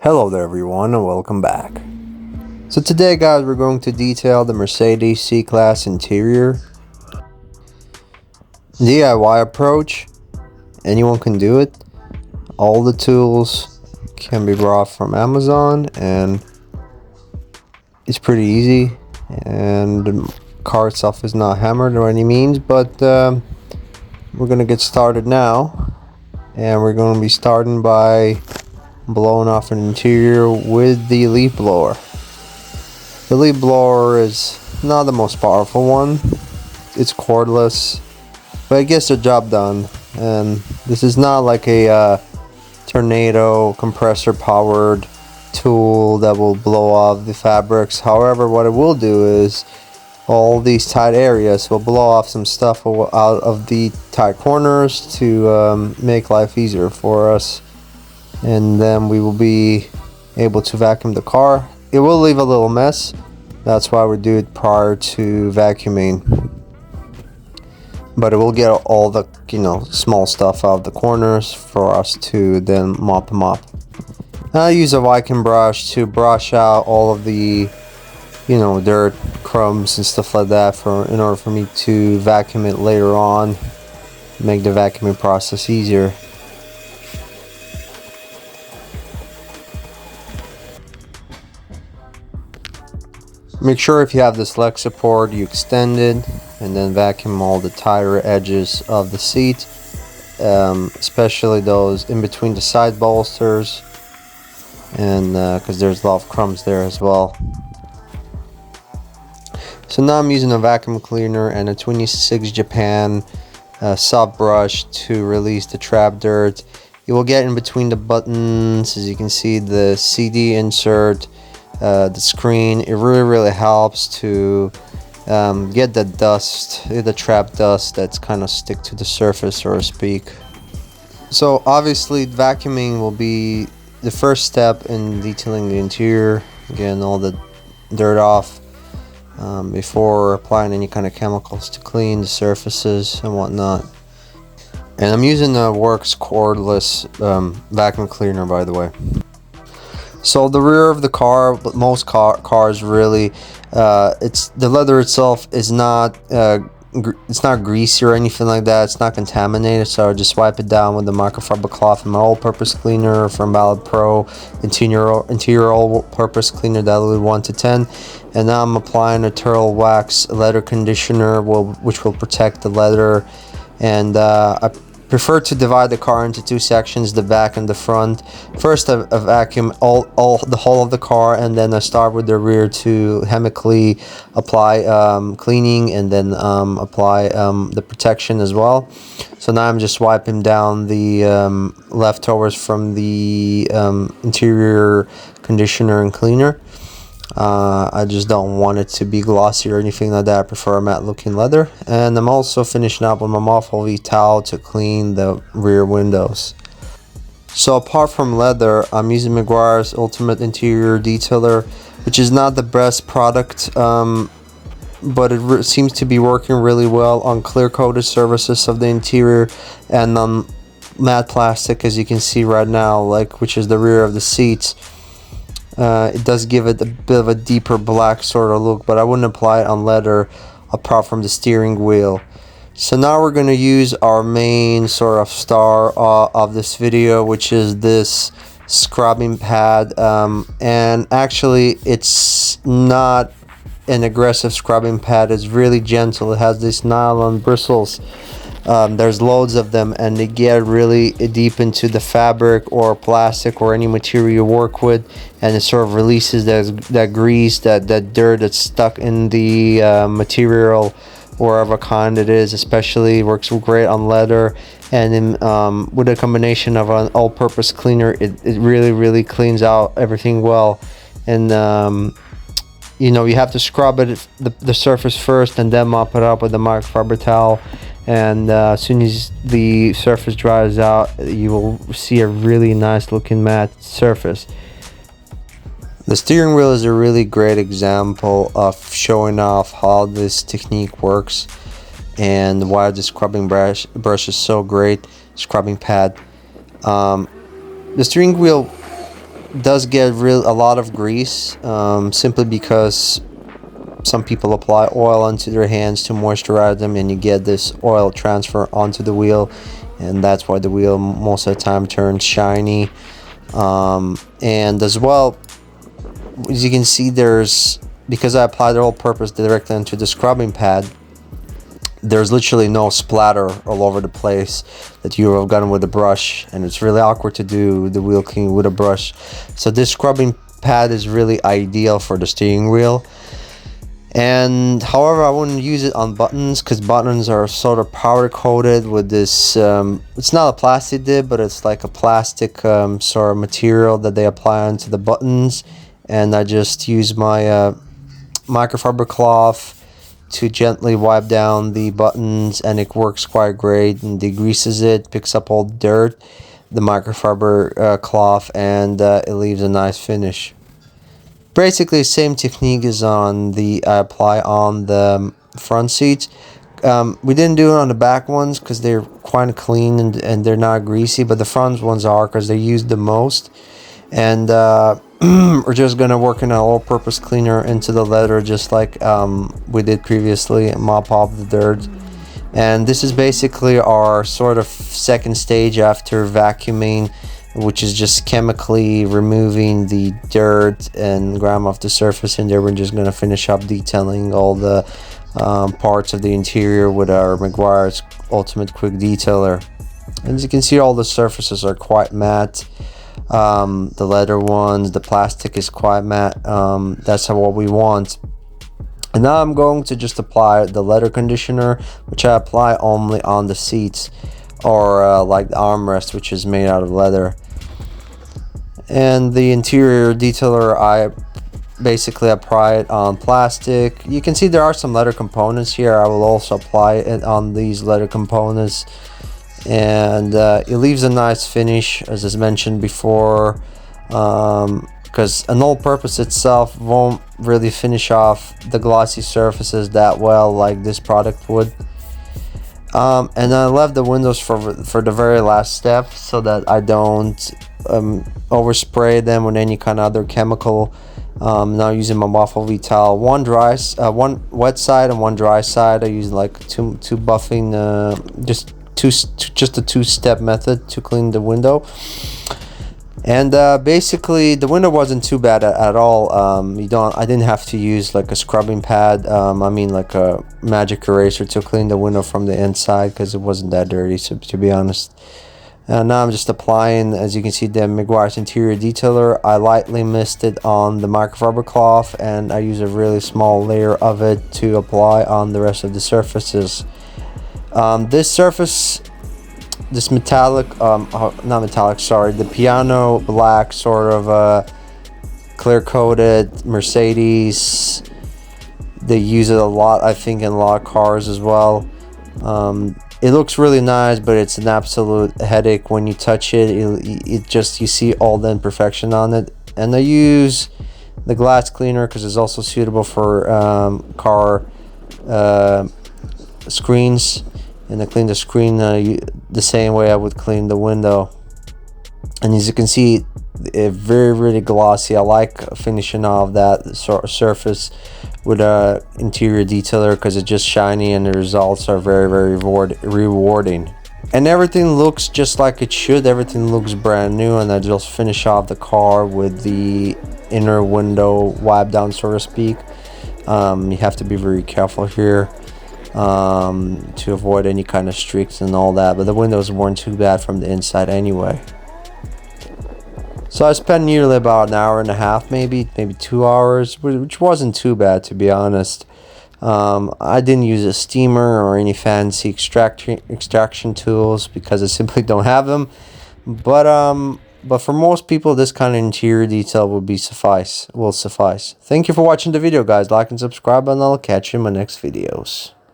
Hello there everyone and welcome back. So today guys, we're going to detail the Mercedes C-Class interior. DIY approach, anyone can do it. All the tools can be brought from Amazon and it's pretty easy, and the car itself is not hammered or any means, but we're gonna get started now, and we're going to be starting by blowing off an interior with the leaf blower. The leaf blower is not the most powerful one. It's cordless, but it gets the job done. And this is not like a tornado compressor powered tool that will blow off the fabrics. However, what it will do is all these tight areas will blow off some stuff out of the tight corners to make life easier for us. And then we will be able to vacuum the car. It will leave a little mess. That's why we do it prior to vacuuming. But it will get all the small stuff out of the corners for us to then mop them up. I use a vacuum brush to brush out all of the dirt, crumbs and stuff like that in order for me to vacuum it later on, make the vacuuming process easier. Make sure if you have this leg support, you extend it and then vacuum all the tighter edges of the seat, especially those in between the side bolsters, and because there's a lot of crumbs there as well. So now I'm using a vacuum cleaner and a 26 Japan soft brush to release the trap dirt. You will get in between the buttons, as you can see, the CD insert, the screen. It really helps to get the dust, the trap dust that's kind of stick to the surface, so to speak. So obviously vacuuming will be the first step in detailing the interior, getting all the dirt off before applying any kind of chemicals to clean the surfaces and whatnot. And I'm using the Works cordless vacuum cleaner, by the way. So the rear of the car, but most cars really, it's the leather itself is not it's not greasy or anything like that. It's not contaminated, so I just wipe it down with the microfiber cloth and my all-purpose cleaner from valetpro interior all-purpose cleaner, diluted 1 to 10. And now I'm applying a turtle wax leather conditioner, which will protect the leather. And I prefer to divide the car into two sections, the back and the front. First I vacuum the whole of the car, and then I start with the rear to chemically apply cleaning and then apply the protection as well. So now I'm just wiping down the leftovers from the interior conditioner and cleaner. I just don't want it to be glossy or anything like that. I prefer a matte looking leather. And I'm also finishing up with my Moth-Holy towel to clean the rear windows. So apart from leather, I'm using meguiars Ultimate Interior Detailer, which is not the best product, but it seems to be working really well on clear coated surfaces of the interior and on matte plastic, as you can see right now, which is the rear of the seats. It does give it a bit of a deeper black sort of look, but I wouldn't apply it on leather apart from the steering wheel. So now we're going to use our main sort of star of this video, which is this scrubbing pad. And actually it's not an aggressive scrubbing pad. It's really gentle. It has these nylon bristles. There's loads of them, and they get really deep into the fabric or plastic or any material you work with, and it sort of releases that grease, that dirt that's stuck in the material, wherever kind it is. Especially works great on leather, and then with a combination of an all-purpose cleaner, it really cleans out everything well. And you have to scrub it the surface first and then mop it up with the microfiber towel. And as soon as the surface dries out, you will see a really nice looking matte surface. The steering wheel is a really great example of showing off how this technique works and why the scrubbing brush is so great. Scrubbing pad. The steering wheel does get a lot of grease, simply because some people apply oil onto their hands to moisturize them, and you get this oil transfer onto the wheel, and that's why the wheel most of the time turns shiny. And as well, as you can see, because I applied the all-purpose directly into the scrubbing pad, there's literally no splatter all over the place that you have gotten with a brush, and it's really awkward to do the wheel cleaning with a brush. So this scrubbing pad is really ideal for the steering wheel. And however, I wouldn't use it on buttons, because buttons are sort of powder coated with this it's not a plastic dip, but it's like a plastic sort of material that they apply onto the buttons. And I just use my microfiber cloth to gently wipe down the buttons, and it works quite great and degreases it, picks up all the dirt, the microfiber cloth, and it leaves a nice finish. Basically same technique as on the I apply on the front seats. We didn't do it on the back ones because they're quite clean and they're not greasy, but the front ones are, because they're used the most. And we're just gonna work in an all-purpose cleaner into the leather, just like we did previously, and mop off the dirt. And this is basically our sort of second stage after vacuuming, which is just chemically removing the dirt and grime off the surface. And there we're just gonna finish up detailing all the parts of the interior with our Meguiars Ultimate Quick Detailer. And as you can see, all the surfaces are quite matte. The leather ones, the plastic is quite matte. That's what we want. And now I'm going to just apply the leather conditioner, which I apply only on the seats, or like the armrest, which is made out of leather. And the interior detailer, I basically apply it on plastic. You can see there are some leather components here. I will also apply it on these leather components, and it leaves a nice finish, as I mentioned before, because an all-purpose itself won't really finish off the glossy surfaces that well like this product would. And I left the windows for the very last step, so that I don't overspray them with any kind of other chemical. Now using my waffle V towel, one wet side and one dry side. I use like two buffing, just a two-step method to clean the window. And basically the window wasn't too bad at all. I didn't have to use like a scrubbing pad, I mean like a magic eraser, to clean the window from the inside, because it wasn't that dirty, so, to be honest. And now I'm just applying, as you can see, the Meguiars interior detailer. I lightly mist it on the microfiber cloth, and I use a really small layer of it to apply on the rest of the surfaces. This surface, this metallic, not metallic, sorry, the piano black sort of clear coated Mercedes, they use it a lot, I think, in a lot of cars as well. It looks really nice, but it's an absolute headache when you touch it. It just, you see all the imperfection on it. And I use the glass cleaner because it's also suitable for car screens, and I clean the screen the same way I would clean the window. And as you can see, it's very glossy. I like finishing off that sort of surface with a interior detailer because it's just shiny, and the results are very rewarding. And everything looks just like it should. Everything looks brand new. And I just finish off the car with the inner window wipe down, so to speak. You have to be very careful here to avoid any kind of streaks and all that, but the windows weren't too bad from the inside anyway. So I spent nearly about an hour and a half, maybe 2 hours, which wasn't too bad, to be honest. I didn't use a steamer or any fancy extraction tools because I simply don't have them. But for most people, this kind of interior detail will suffice. Thank you for watching the video, guys. Like and subscribe, and I'll catch you in my next videos.